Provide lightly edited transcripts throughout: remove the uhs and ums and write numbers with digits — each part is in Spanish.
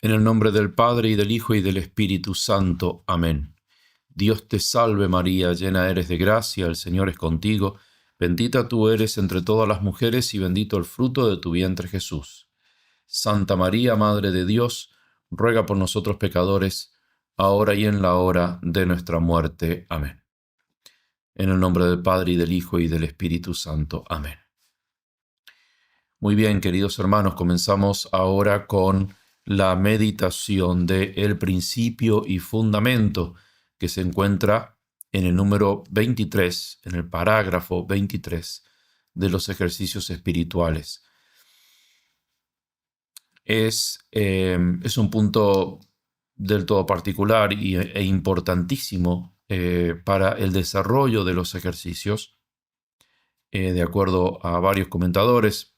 En el nombre del Padre, y del Hijo, y del Espíritu Santo. Amén. Dios te salve María, llena eres de gracia, el Señor es contigo. Bendita tú eres entre todas las mujeres, y bendito el fruto de tu vientre Jesús. Santa María, Madre de Dios, ruega por nosotros pecadores, ahora y en la hora de nuestra muerte. Amén. En el nombre del Padre, y del Hijo, y del Espíritu Santo. Amén. Muy bien, queridos hermanos, comenzamos ahora con la meditación del principio y fundamento que se encuentra en el número 23, en el parágrafo 23 de los ejercicios espirituales. Es un punto del todo particular e importantísimo para el desarrollo de los ejercicios. De acuerdo a varios comentadores,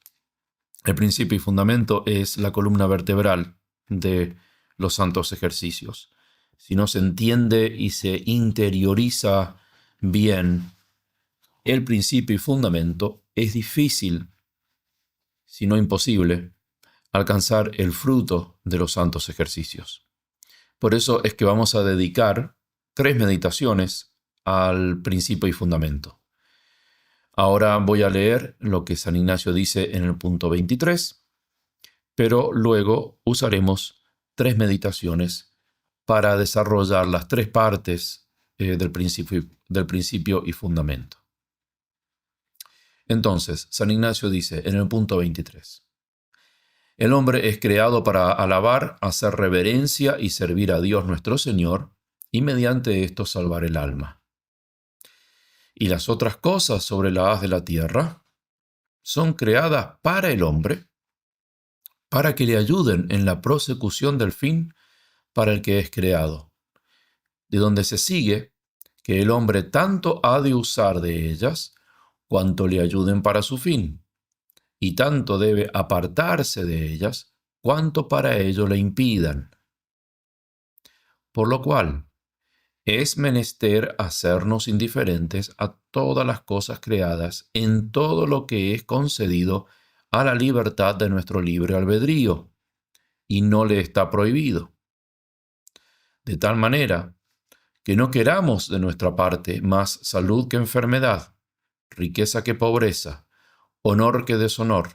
el principio y fundamento es la columna vertebral de los santos ejercicios. Si no se entiende y se interioriza bien el principio y fundamento, es difícil, si no imposible, alcanzar el fruto de los santos ejercicios. Por eso es que vamos a dedicar 3 meditaciones al principio y fundamento. Ahora voy a leer lo que San Ignacio dice en el punto 23, pero luego usaremos 3 meditaciones para desarrollar las 3 partes del principio y fundamento. Entonces, San Ignacio dice en el punto 23, el hombre es creado para alabar, hacer reverencia y servir a Dios nuestro Señor, y mediante esto salvar el alma. Y las otras cosas sobre la haz de la tierra son creadas para el hombre, para que le ayuden en la prosecución del fin para el que es creado, de donde se sigue que el hombre tanto ha de usar de ellas, cuanto le ayuden para su fin, y tanto debe apartarse de ellas, cuanto para ello le impidan. Por lo cual, es menester hacernos indiferentes a todas las cosas creadas en todo lo que es concedido a la libertad de nuestro libre albedrío, y no le está prohibido. De tal manera que no queramos de nuestra parte más salud que enfermedad, riqueza que pobreza, honor que deshonor,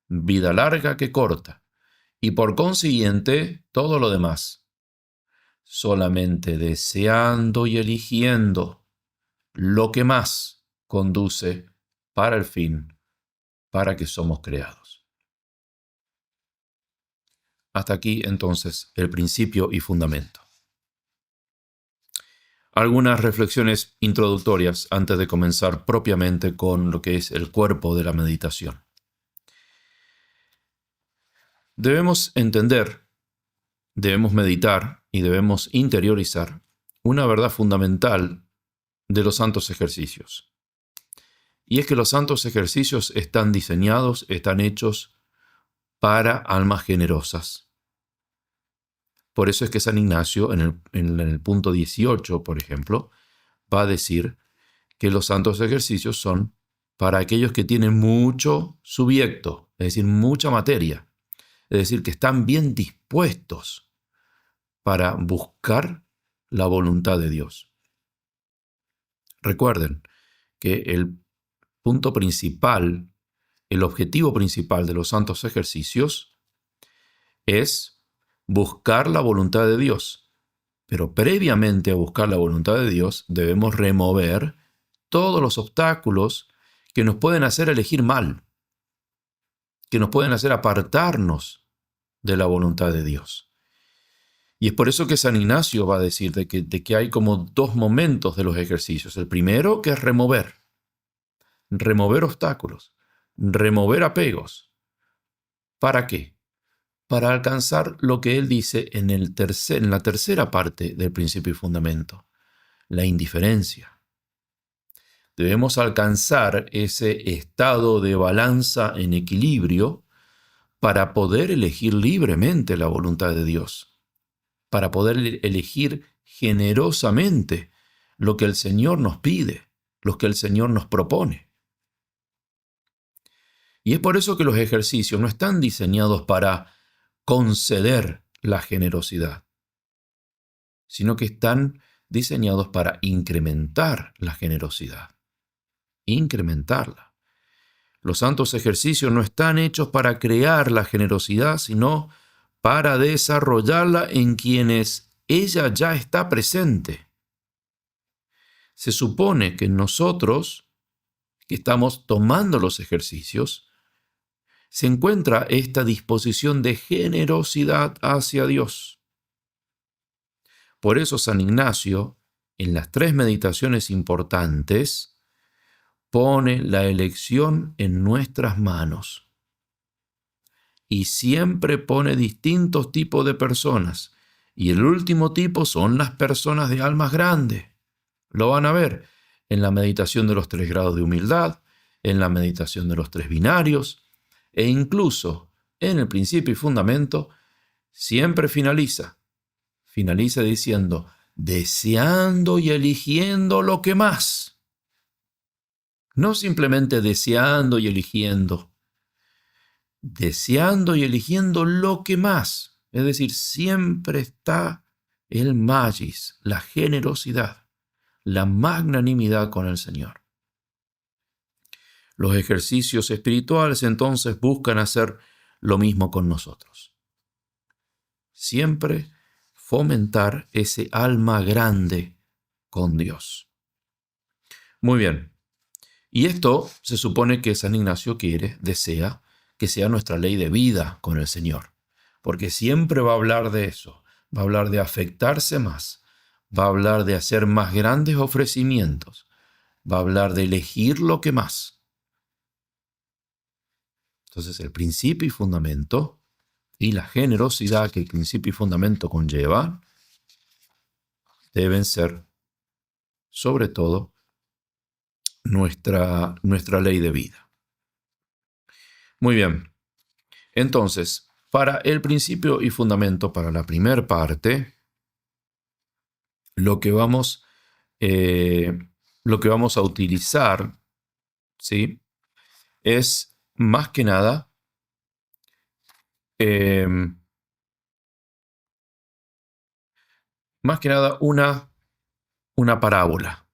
vida larga que corta, y por consiguiente todo lo demás, solamente deseando y eligiendo lo que más conduce para el fin para que somos creados. Hasta aquí entonces el principio y fundamento. Algunas reflexiones introductorias antes de comenzar propiamente con lo que es el cuerpo de la meditación. Debemos entender, debemos meditar y debemos interiorizar una verdad fundamental de los santos ejercicios. Y es que los santos ejercicios están diseñados, están hechos para almas generosas. Por eso es que San Ignacio, en el punto 18, por ejemplo, va a decir que los santos ejercicios son para aquellos que tienen mucho subiecto, es decir, mucha materia. Es decir, que están bien dispuestos para buscar la voluntad de Dios. Recuerden que el punto principal, el objetivo principal de los santos ejercicios es buscar la voluntad de Dios. Pero previamente a buscar la voluntad de Dios debemos remover todos los obstáculos que nos pueden hacer elegir mal, que nos pueden hacer apartarnos de la voluntad de Dios. Y es por eso que San Ignacio va a decir de que hay como 2 momentos de los ejercicios. El primero, que es remover obstáculos, remover apegos. ¿Para qué? Para alcanzar lo que él dice en la tercera parte del principio y fundamento, la indiferencia. Debemos alcanzar ese estado de balanza en equilibrio para poder elegir libremente la voluntad de Dios, para poder elegir generosamente lo que el Señor nos pide, lo que el Señor nos propone. Y es por eso que los ejercicios no están diseñados para conceder la generosidad, sino que están diseñados para incrementar la generosidad, incrementarla. Los santos ejercicios no están hechos para crear la generosidad, sino para desarrollarla en quienes ella ya está presente. Se supone que nosotros, que estamos tomando los ejercicios, se encuentra esta disposición de generosidad hacia Dios. Por eso San Ignacio, en las 3 meditaciones importantes, pone la elección en nuestras manos. Y siempre pone distintos tipos de personas. Y el último tipo son las personas de almas grandes. Lo van a ver en la meditación de los 3 grados de humildad, en la meditación de los 3 binarios, e incluso en el principio y fundamento, siempre finaliza diciendo, deseando y eligiendo lo que más. No simplemente deseando y eligiendo, deseando y eligiendo lo que más. Es decir, siempre está el magis, la generosidad, la magnanimidad con el Señor. Los ejercicios espirituales entonces buscan hacer lo mismo con nosotros. Siempre fomentar ese alma grande con Dios. Muy bien. Y esto se supone que San Ignacio desea que sea nuestra ley de vida con el Señor. Porque siempre va a hablar de eso. Va a hablar de afectarse más. Va a hablar de hacer más grandes ofrecimientos. Va a hablar de elegir lo que más. Entonces el principio y fundamento y la generosidad que el principio y fundamento conlleva deben ser, sobre todo, nuestra ley de vida. Muy bien. Entonces, para el principio y fundamento, para la primera parte, lo que vamos a utilizar, ¿sí?, es más que nada una parábola,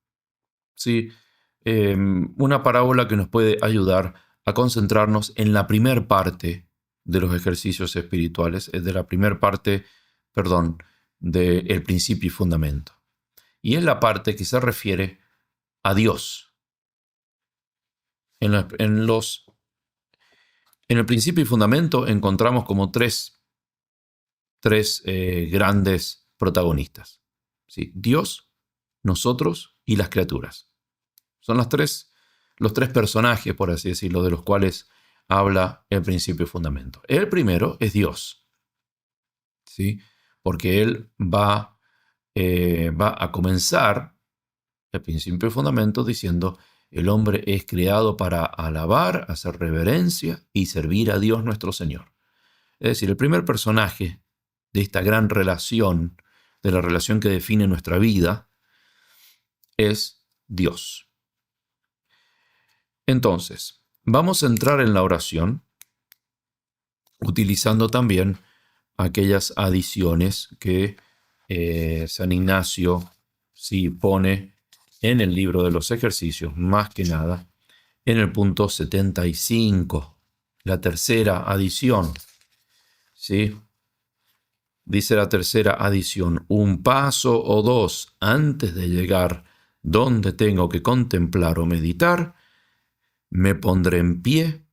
¿sí? Una parábola que nos puede ayudar a concentrarnos en la primera parte de los ejercicios espirituales, de la primera parte, del principio y fundamento. Y es la parte que se refiere a Dios. En el principio y fundamento encontramos como tres grandes protagonistas, ¿sí? Dios, nosotros y las criaturas. Son los tres personajes, por así decirlo, de los cuales habla el principio y fundamento. El primero es Dios, ¿sí? Porque Él va a comenzar el principio y fundamento diciendo: el hombre es creado para alabar, hacer reverencia y servir a Dios nuestro Señor. Es decir, el primer personaje de esta gran relación, de la relación que define nuestra vida, es Dios. Entonces, vamos a entrar en la oración utilizando también aquellas adiciones que San Ignacio sí pone en el libro de los ejercicios, más que nada en el punto 75, la tercera adición, ¿sí? Dice la tercera adición: un paso o dos antes de llegar donde tengo que contemplar o meditar, me pondré en pie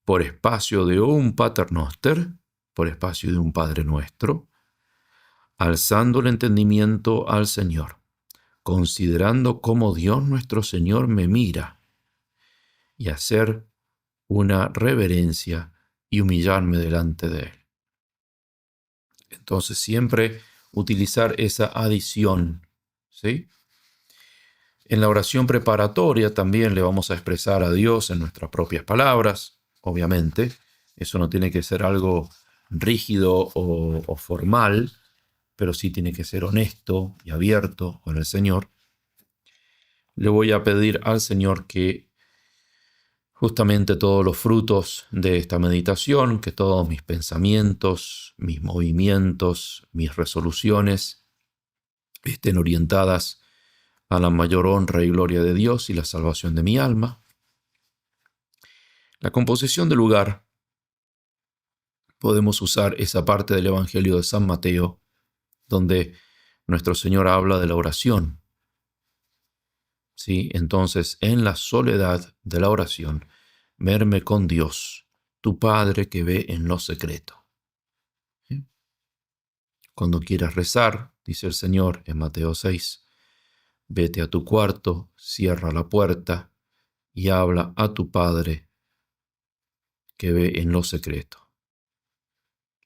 por espacio de un paternoster, por espacio de un Padre Nuestro, alzando el entendimiento al Señor, considerando cómo Dios nuestro Señor me mira, y hacer una reverencia y humillarme delante de Él. Entonces siempre utilizar esa adición, ¿sí? En la oración preparatoria también le vamos a expresar a Dios en nuestras propias palabras, obviamente. Eso no tiene que ser algo rígido o formal, pero sí tiene que ser honesto y abierto con el Señor. Le voy a pedir al Señor que justamente todos los frutos de esta meditación, que todos mis pensamientos, mis movimientos, mis resoluciones estén orientadas a la mayor honra y gloria de Dios y la salvación de mi alma. La composición del lugar, podemos usar esa parte del Evangelio de San Mateo, donde nuestro Señor habla de la oración. ¿Sí? Entonces, en la soledad de la oración, verme con Dios, tu Padre que ve en lo secreto. ¿Sí? Cuando quieras rezar, dice el Señor en Mateo 6, vete a tu cuarto, cierra la puerta y habla a tu Padre que ve en lo secreto.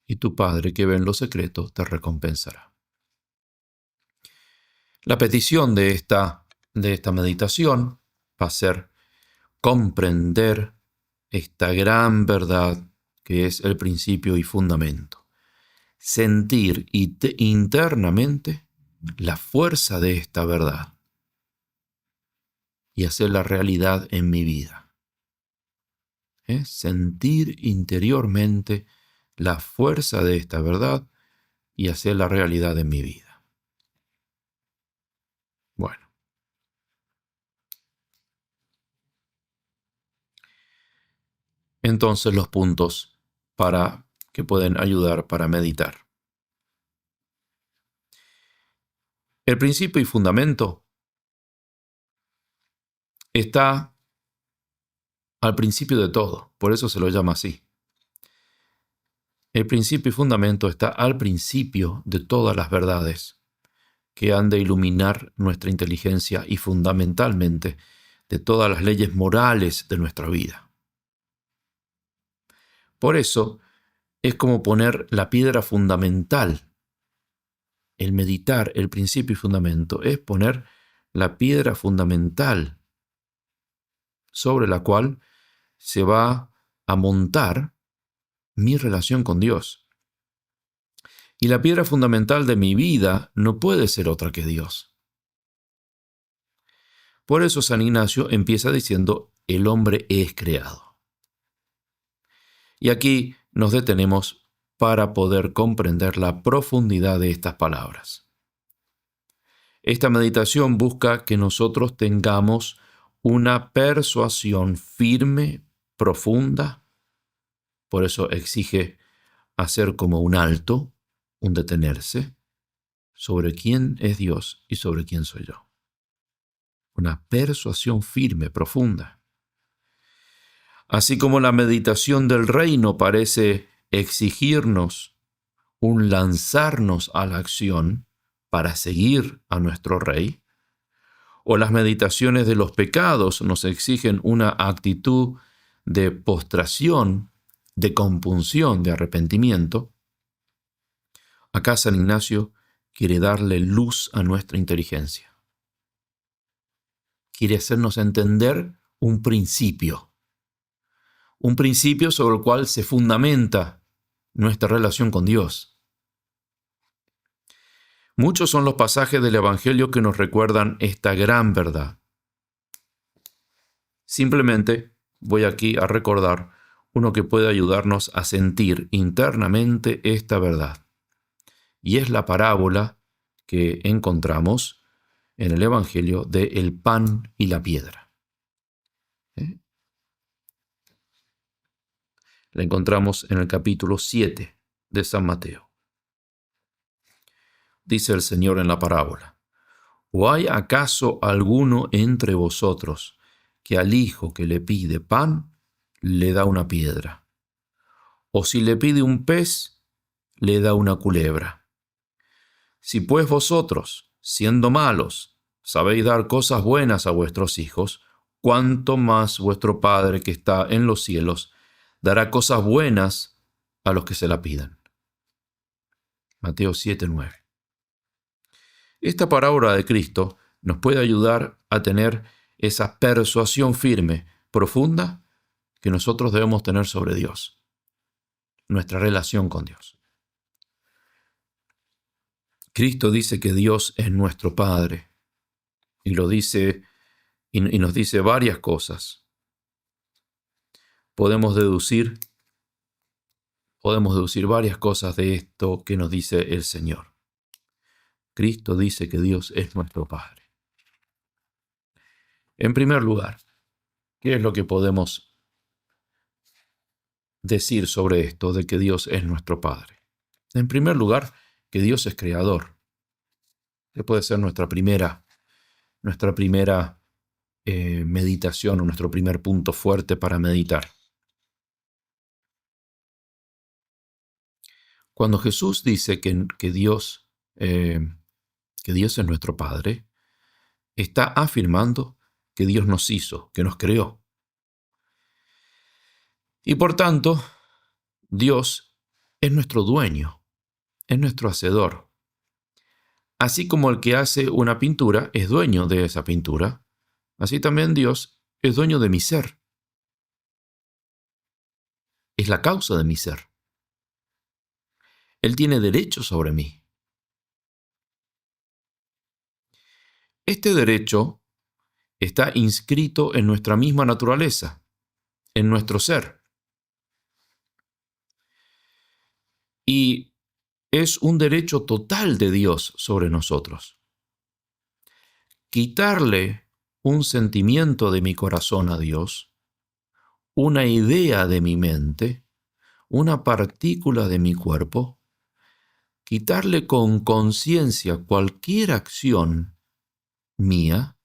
Y tu Padre que ve en lo secreto te recompensará. La petición de esta meditación va a ser comprender esta gran verdad que es el principio y fundamento. Sentir internamente la fuerza de esta verdad y hacerla realidad en mi vida. Sentir interiormente la fuerza de esta verdad y hacerla realidad en mi vida. Bueno. Entonces los puntos que pueden ayudar para meditar. El principio y fundamento está al principio de todo, por eso se lo llama así. El principio y fundamento está al principio de todas las verdades que han de iluminar nuestra inteligencia y fundamentalmente de todas las leyes morales de nuestra vida. Por eso es como poner la piedra fundamental. El meditar el principio y fundamento es poner la piedra fundamental sobre la cual se va a montar mi relación con Dios. Y la piedra fundamental de mi vida no puede ser otra que Dios. Por eso San Ignacio empieza diciendo, el hombre es creado. Y aquí nos detenemos para poder comprender la profundidad de estas palabras. Esta meditación busca que nosotros tengamos una persuasión firme, profunda. Por eso exige hacer como un alto, un detenerse, sobre quién es Dios y sobre quién soy yo. Una persuasión firme, profunda. Así como la meditación del reino parece exigirnos un lanzarnos a la acción para seguir a nuestro rey, o las meditaciones de los pecados nos exigen una actitud de postración, de compunción, de arrepentimiento, acá San Ignacio quiere darle luz a nuestra inteligencia. Quiere hacernos entender un principio sobre el cual se fundamenta nuestra relación con Dios. Muchos son los pasajes del Evangelio que nos recuerdan esta gran verdad. Simplemente voy aquí a recordar uno que puede ayudarnos a sentir internamente esta verdad. Y es la parábola que encontramos en el Evangelio de el pan y la piedra. La encontramos en el capítulo 7 de San Mateo. Dice el Señor en la parábola, ¿o hay acaso alguno entre vosotros que al hijo que le pide pan le da una piedra? ¿O si le pide un pez, le da una culebra? Si pues vosotros, siendo malos, sabéis dar cosas buenas a vuestros hijos, cuánto más vuestro Padre que está en los cielos dará cosas buenas a los que se la pidan. Mateo 7:9. Esta parábola de Cristo nos puede ayudar a tener esa persuasión firme, profunda, que nosotros debemos tener sobre Dios, nuestra relación con Dios. Cristo dice que Dios es nuestro Padre, y lo dice y nos dice varias cosas. podemos deducir varias cosas de esto que nos dice el Señor. Cristo dice que Dios es nuestro Padre. En primer lugar, ¿qué es lo que podemos decir sobre esto de que Dios es nuestro Padre? En primer lugar, que Dios es creador. Que puede ser nuestra primera meditación o nuestro primer punto fuerte para meditar. Cuando Jesús dice que Dios es nuestro Padre, está afirmando que Dios nos hizo, que nos creó. Y por tanto, Dios es nuestro dueño, es nuestro hacedor. Así como el que hace una pintura es dueño de esa pintura, así también Dios es dueño de mi ser. Es la causa de mi ser. Él tiene derecho sobre mí. Este derecho está inscrito en nuestra misma naturaleza, en nuestro ser. Y es un derecho total de Dios sobre nosotros. Quitarle un sentimiento de mi corazón a Dios, una idea de mi mente, una partícula de mi cuerpo, quitarle con conciencia cualquier acción mía,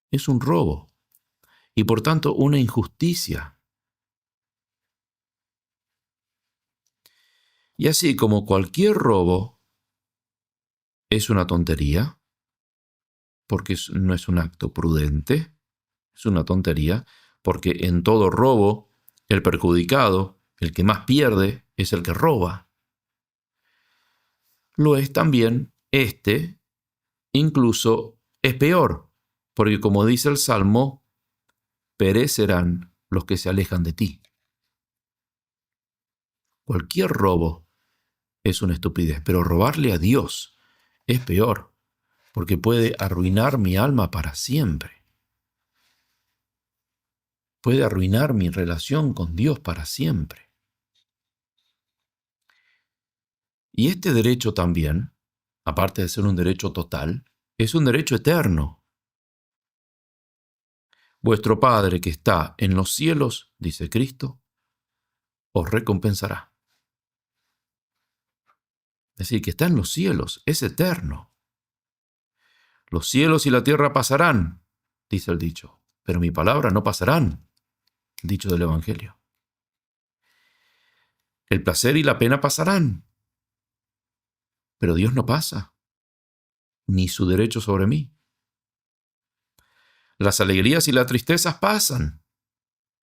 es un robo y por tanto una injusticia. Y así como cualquier robo es una tontería, porque no es un acto prudente, es una tontería, porque en todo robo el perjudicado, el que más pierde, es el que roba. Lo es también incluso es peor, porque como dice el Salmo, perecerán los que se alejan de ti. Cualquier robo es una estupidez, pero robarle a Dios es peor, porque puede arruinar mi alma para siempre. Puede arruinar mi relación con Dios para siempre. Y este derecho también, aparte de ser un derecho total, es un derecho eterno. Vuestro Padre que está en los cielos, dice Cristo, os recompensará. Es decir, que está en los cielos, es eterno. Los cielos y la tierra pasarán, dice el dicho, pero mi palabra no pasarán, dicho del Evangelio. El placer y la pena pasarán, pero Dios no pasa, ni su derecho sobre mí. Las alegrías y las tristezas pasan,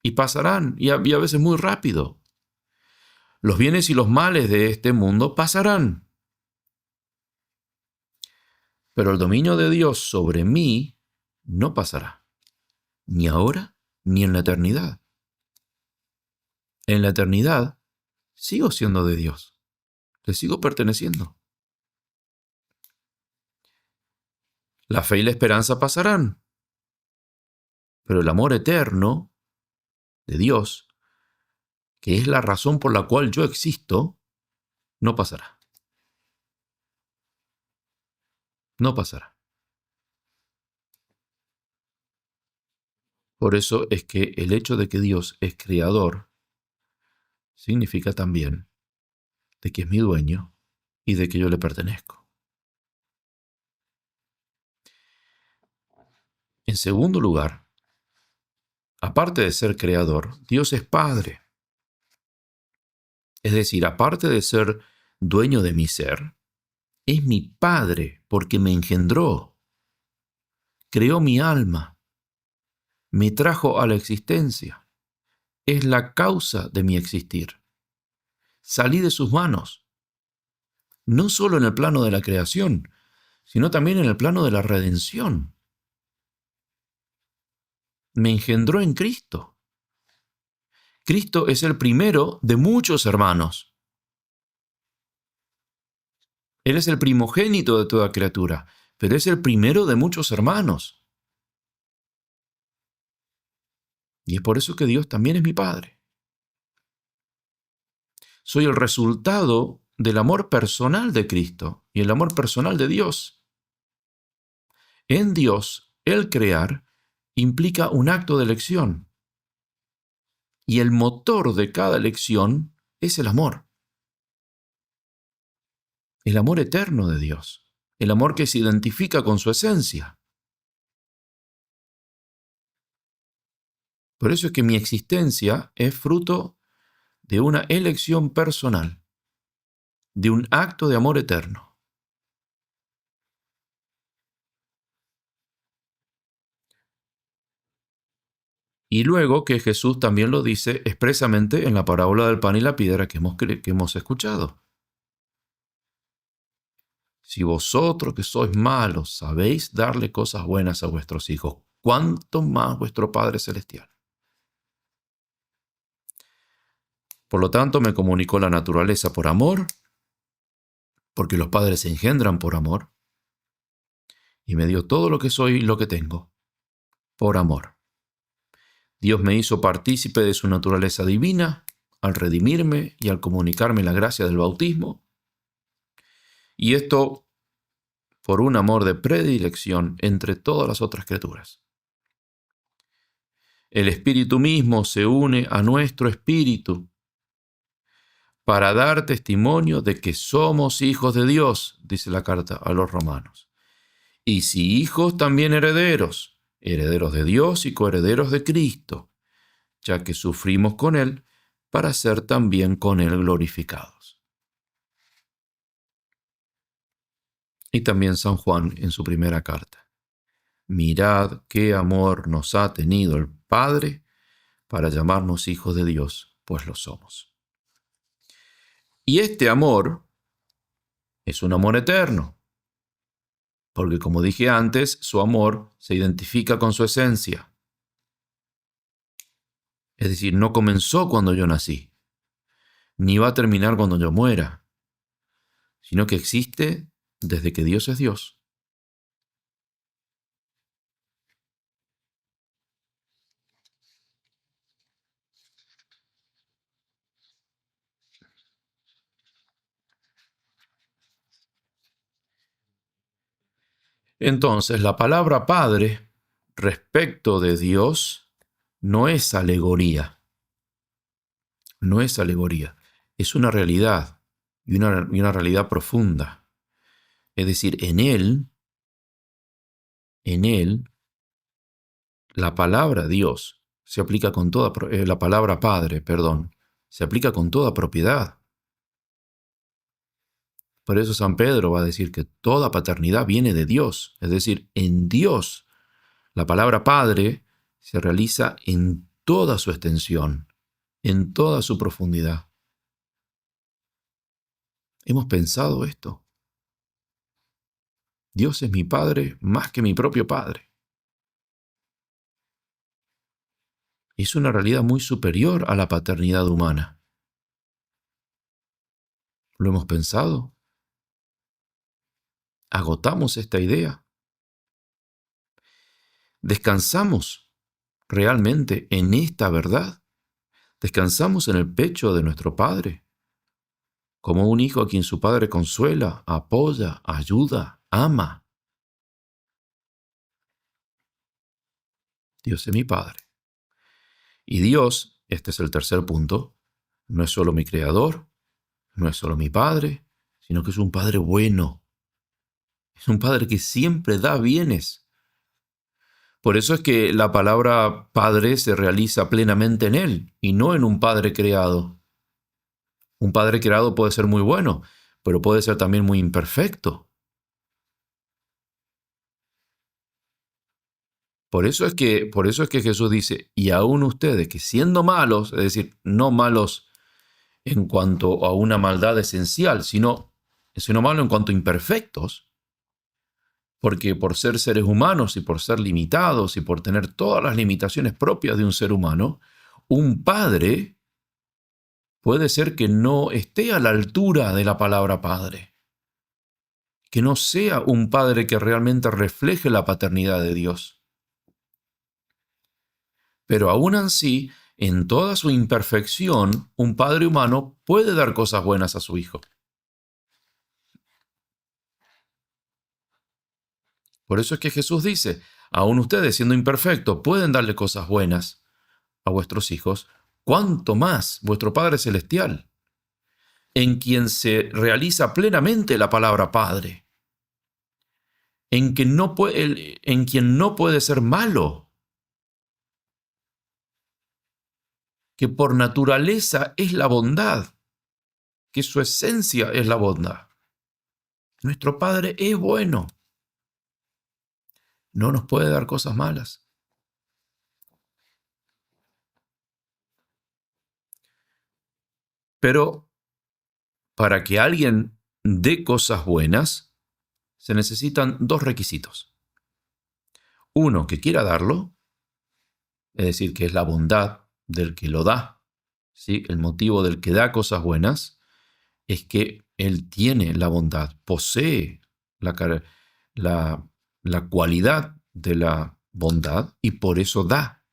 y pasarán, y a veces muy rápido. Los bienes y los males de este mundo pasarán. Pero el dominio de Dios sobre mí no pasará, ni ahora ni en la eternidad. En la eternidad sigo siendo de Dios, le sigo perteneciendo. La fe y la esperanza pasarán, pero el amor eterno de Dios, que es la razón por la cual yo existo, no pasará. No pasará. Por eso es que el hecho de que Dios es creador significa también de que es mi dueño y de que yo le pertenezco. En segundo lugar, aparte de ser creador, Dios es Padre. Es decir, aparte de ser dueño de mi ser, es mi Padre porque me engendró, creó mi alma, me trajo a la existencia, es la causa de mi existir. Salí de sus manos, no solo en el plano de la creación, sino también en el plano de la redención. Me engendró en Cristo. Cristo es el primero de muchos hermanos. Él es el primogénito de toda criatura, pero es el primero de muchos hermanos. Y es por eso que Dios también es mi Padre. Soy el resultado del amor personal de Cristo y el amor personal de Dios. En Dios, el crear implica un acto de elección. Y el motor de cada elección es el amor. El amor eterno de Dios. El amor que se identifica con su esencia. Por eso es que mi existencia es fruto de una elección personal, de un acto de amor eterno. Y luego que Jesús también lo dice expresamente en la parábola del pan y la piedra que hemos escuchado. Si vosotros que sois malos sabéis darle cosas buenas a vuestros hijos, ¿cuánto más vuestro Padre Celestial? Por lo tanto, me comunicó la naturaleza por amor, porque los padres se engendran por amor, y me dio todo lo que soy y lo que tengo, por amor. Dios me hizo partícipe de su naturaleza divina al redimirme y al comunicarme la gracia del bautismo, y esto por un amor de predilección entre todas las otras criaturas. El Espíritu mismo se une a nuestro espíritu para dar testimonio de que somos hijos de Dios, dice la carta a los romanos. Y si hijos, también herederos, herederos de Dios y coherederos de Cristo, ya que sufrimos con Él para ser también con Él glorificados. Y también San Juan en su primera carta. Mirad qué amor nos ha tenido el Padre para llamarnos hijos de Dios, pues lo somos. Y este amor es un amor eterno, porque como dije antes, su amor se identifica con su esencia. Es decir, no comenzó cuando yo nací, ni va a terminar cuando yo muera, sino que existe desde que Dios es Dios. Entonces, la palabra Padre respecto de Dios no es alegoría, no es alegoría, es una realidad y una realidad profunda. Es decir, en Él, la palabra Dios se aplica con toda, la palabra Padre, perdón, se aplica con toda propiedad. Por eso San Pedro va a decir que toda paternidad viene de Dios, es decir, en Dios. La palabra Padre se realiza en toda su extensión, en toda su profundidad. ¿Hemos pensado esto? Dios es mi Padre más que mi propio Padre. Es una realidad muy superior a la paternidad humana. ¿Lo hemos pensado? ¿Agotamos esta idea? ¿Descansamos realmente en esta verdad? ¿Descansamos en el pecho de nuestro Padre? Como un hijo a quien su padre consuela, apoya, ayuda, ama. Dios es mi Padre. Y Dios, este es el tercer punto, no es solo mi creador, no es solo mi Padre, sino que es un Padre bueno. Es un Padre que siempre da bienes. Por eso es que la palabra Padre se realiza plenamente en Él y no en un Padre creado. Un Padre creado puede ser muy bueno, pero puede ser también muy imperfecto. Por eso es que Jesús dice, y aún ustedes que siendo malos, es decir, no malos en cuanto a una maldad esencial, sino malos en cuanto a imperfectos, porque por ser seres humanos y por ser limitados y por tener todas las limitaciones propias de un ser humano, un padre puede ser que no esté a la altura de la palabra padre, que no sea un padre que realmente refleje la paternidad de Dios. Pero aún así, en toda su imperfección, un padre humano puede dar cosas buenas a su hijo. Por eso es que Jesús dice, aún ustedes siendo imperfectos pueden darle cosas buenas a vuestros hijos, cuánto más vuestro Padre Celestial, en quien se realiza plenamente la palabra Padre, en quien no puede ser malo, que por naturaleza es la bondad, que su esencia es la bondad. Nuestro Padre es bueno, no nos puede dar cosas malas. Pero para que alguien dé cosas buenas, se necesitan dos requisitos. Uno, que quiera darlo, es decir, que es la bondad del que lo da. ¿Sí? El motivo del que da cosas buenas es que él tiene la bondad, posee la, la cualidad de la bondad y por eso da.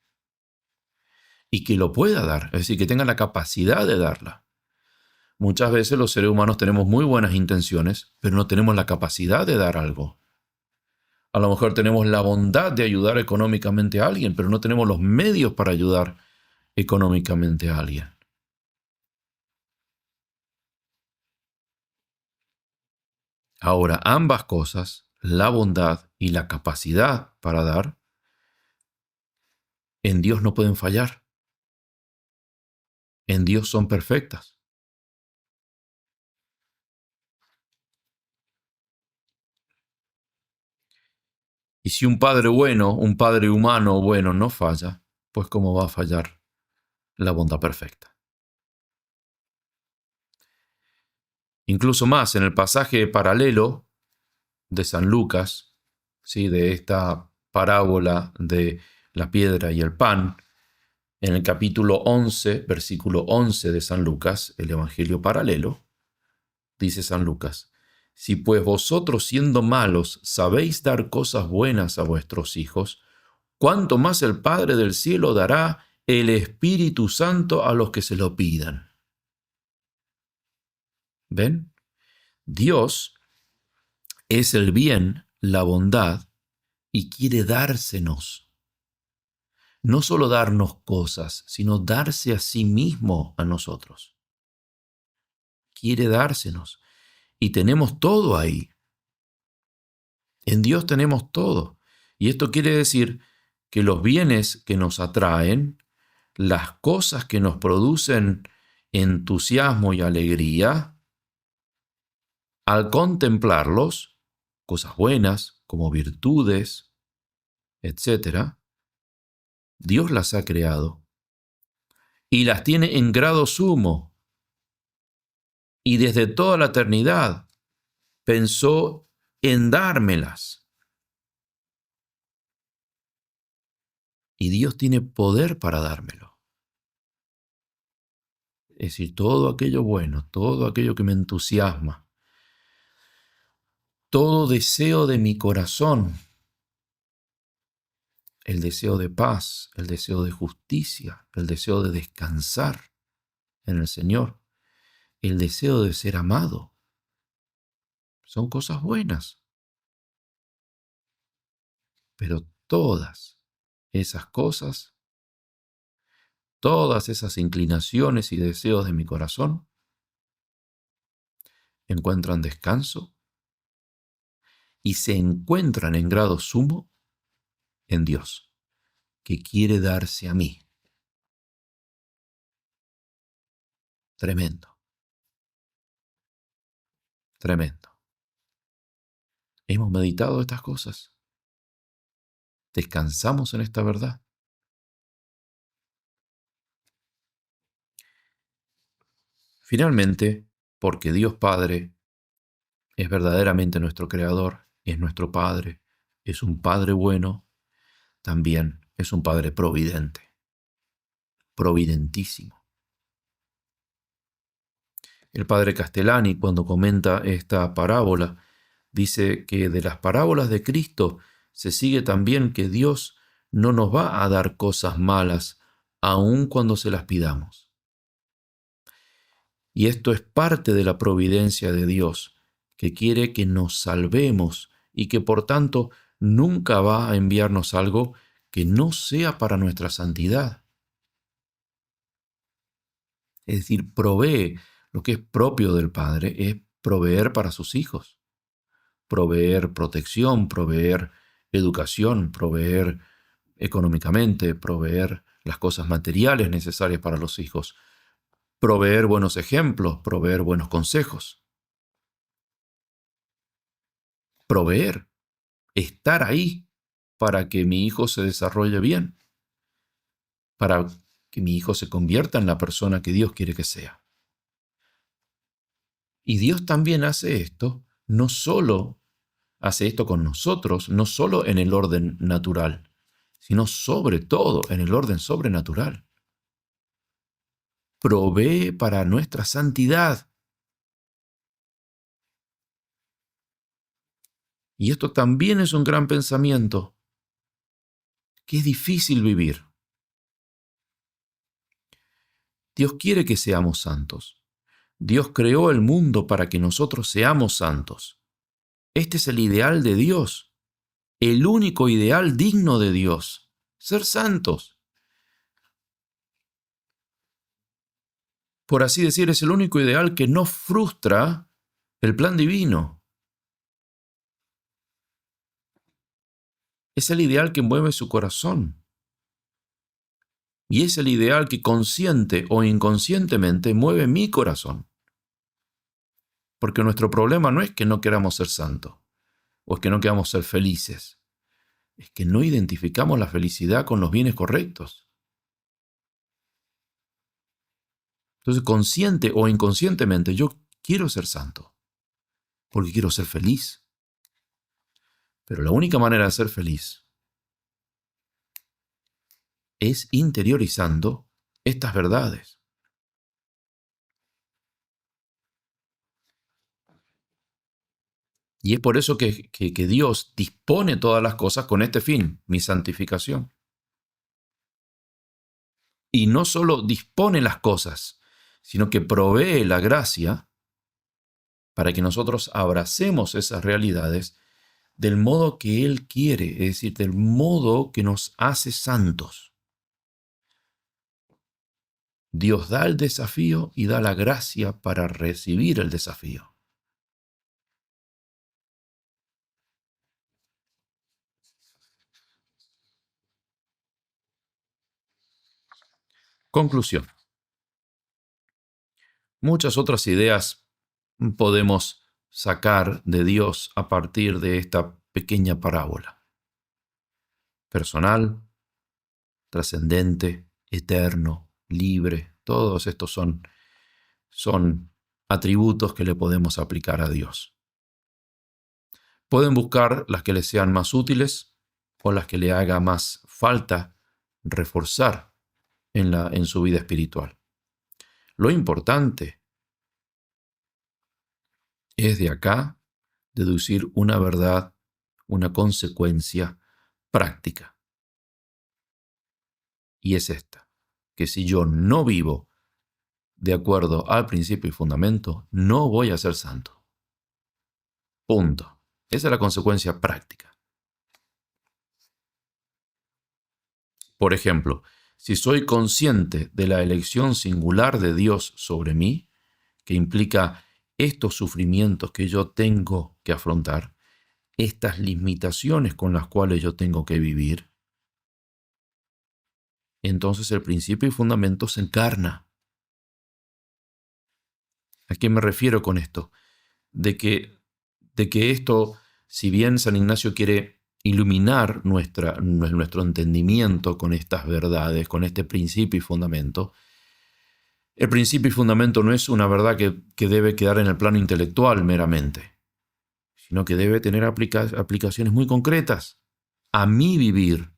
Y que lo pueda dar, es decir, que tenga la capacidad de darla. Muchas veces los seres humanos tenemos muy buenas intenciones, pero no tenemos la capacidad de dar algo. A lo mejor tenemos la bondad de ayudar económicamente a alguien, pero no tenemos los medios para ayudar económicamente a alguien. Ahora, ambas cosas, la bondad y la capacidad para dar, en Dios no pueden fallar. En Dios son perfectas. Y si un padre bueno, un padre humano bueno no falla, pues ¿cómo va a fallar la bondad perfecta? Incluso más, en el pasaje paralelo de San Lucas, ¿sí? De esta parábola de la piedra y el pan, en el capítulo 11, versículo 11 de San Lucas, el Evangelio paralelo, dice San Lucas, si pues vosotros siendo malos sabéis dar cosas buenas a vuestros hijos, ¿cuánto más el Padre del cielo dará el Espíritu Santo a los que se lo pidan? ¿Ven? Dios es el bien, la bondad, y quiere dársenos. No solo darnos cosas, sino darse a sí mismo a nosotros. Quiere dársenos. Y tenemos todo ahí. En Dios tenemos todo. Y esto quiere decir que los bienes que nos atraen, las cosas que nos producen entusiasmo y alegría, al contemplarlos, cosas buenas como virtudes, etc., Dios las ha creado y las tiene en grado sumo. Y desde toda la eternidad pensó en dármelas. Y Dios tiene poder para dármelo. Es decir, todo aquello bueno, todo aquello que me entusiasma, todo deseo de mi corazón, el deseo de paz, el deseo de justicia, el deseo de descansar en el Señor, el deseo de ser amado, son cosas buenas. Pero todas esas cosas, todas esas inclinaciones y deseos de mi corazón encuentran descanso y se encuentran en grado sumo en Dios, que quiere darse a mí. Tremendo, tremendo. Hemos meditado estas cosas. Descansamos en esta verdad. Finalmente, porque Dios Padre es verdaderamente nuestro Creador, es nuestro Padre, es un Padre bueno, también es un Padre providente, providentísimo. El Padre Castellani, cuando comenta esta parábola, dice que de las parábolas de Cristo se sigue también que Dios no nos va a dar cosas malas aun cuando se las pidamos. Y esto es parte de la providencia de Dios, que quiere que nos salvemos y que por tanto nunca va a enviarnos algo que no sea para nuestra santidad. Es decir, provee. Lo que es propio del Padre es proveer para sus hijos, proveer protección, proveer educación, proveer económicamente, proveer las cosas materiales necesarias para los hijos, proveer buenos ejemplos, proveer buenos consejos, proveer, estar ahí para que mi hijo se desarrolle bien, para que mi hijo se convierta en la persona que Dios quiere que sea. Y Dios también hace esto, no solo hace esto con nosotros, no solo en el orden natural, sino sobre todo en el orden sobrenatural. Provee para nuestra santidad. Y esto también es un gran pensamiento, que es difícil vivir. Dios quiere que seamos santos. Dios creó el mundo para que nosotros seamos santos. Este es el ideal de Dios, el único ideal digno de Dios, ser santos. Por así decir, es el único ideal que no frustra el plan divino. Es el ideal que mueve su corazón. Y es el ideal que consciente o inconscientemente mueve mi corazón. Porque nuestro problema no es que no queramos ser santos, o es que no queramos ser felices. Es que no identificamos la felicidad con los bienes correctos. Entonces, consciente o inconscientemente, yo quiero ser santo, porque quiero ser feliz. Pero la única manera de ser feliz es interiorizando estas verdades. Y es por eso que Dios dispone todas las cosas con este fin, mi santificación. Y no solo dispone las cosas, sino que provee la gracia para que nosotros abracemos esas realidades del modo que Él quiere, es decir, del modo que nos hace santos. Dios da el desafío y da la gracia para recibir el desafío. Conclusión. Muchas otras ideas podemos sacar de Dios a partir de esta pequeña parábola. Personal, trascendente, eterno, libre, todos estos son atributos que le podemos aplicar a Dios. Pueden buscar las que les sean más útiles o las que le haga más falta reforzar en su vida espiritual. Lo importante es de acá deducir una verdad, una consecuencia práctica. Y es esta, que si yo no vivo de acuerdo al principio y fundamento, no voy a ser santo. Punto. Esa es la consecuencia práctica. Por ejemplo, si soy consciente de la elección singular de Dios sobre mí, que implica estos sufrimientos que yo tengo que afrontar, estas limitaciones con las cuales yo tengo que vivir, entonces el principio y fundamento se encarna. ¿A qué me refiero con esto? De que esto, si bien San Ignacio quiere iluminar nuestro entendimiento con estas verdades, con este principio y fundamento, el principio y fundamento no es una verdad que debe quedar en el plano intelectual meramente, sino que debe tener aplicaciones muy concretas a mi vivir.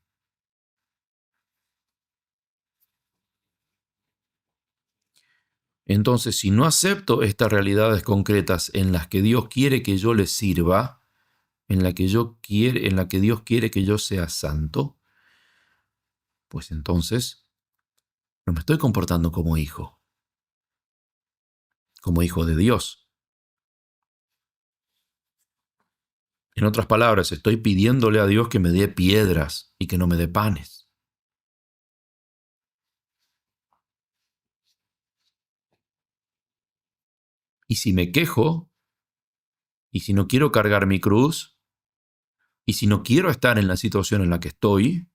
Entonces, si no acepto estas realidades concretas en las que Dios quiere que yo le sirva, en la que Dios quiere que yo sea santo, pues entonces no me estoy comportando como hijo de Dios. En otras palabras, estoy pidiéndole a Dios que me dé piedras y que no me dé panes. Y si me quejo, y si no quiero cargar mi cruz, y si no quiero estar en la situación en la que estoy,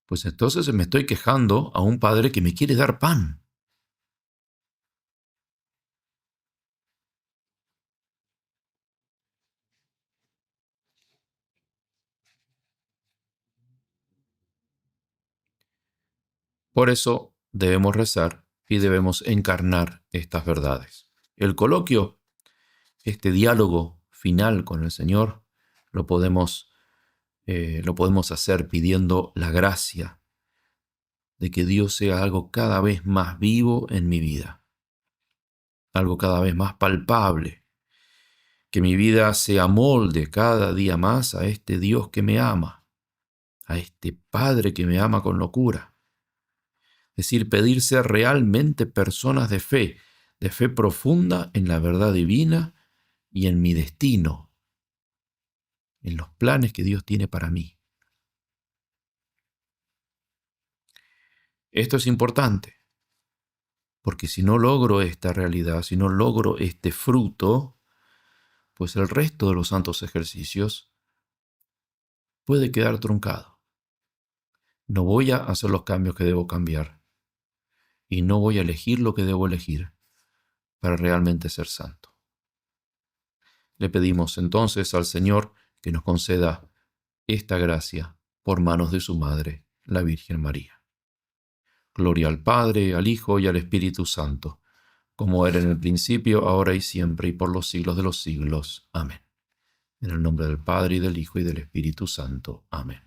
pues entonces me estoy quejando a un padre que me quiere dar pan. Por eso debemos rezar y debemos encarnar estas verdades. El coloquio, este diálogo final con el Señor, lo podemos hacer pidiendo la gracia de que Dios sea algo cada vez más vivo en mi vida, algo cada vez más palpable, que mi vida se amolde cada día más a este Dios que me ama, a este Padre que me ama con locura. Es decir, pedir ser realmente personas de fe profunda en la verdad divina y en mi destino, en los planes que Dios tiene para mí. Esto es importante, porque si no logro esta realidad, si no logro este fruto, pues el resto de los santos ejercicios puede quedar truncado. No voy a hacer los cambios que debo cambiar y no voy a elegir lo que debo elegir para realmente ser santo. Le pedimos entonces al Señor que nos conceda esta gracia por manos de su Madre, la Virgen María. Gloria al Padre, al Hijo y al Espíritu Santo, como era en el principio, ahora y siempre, y por los siglos de los siglos. Amén. En el nombre del Padre, y del Hijo, y del Espíritu Santo. Amén.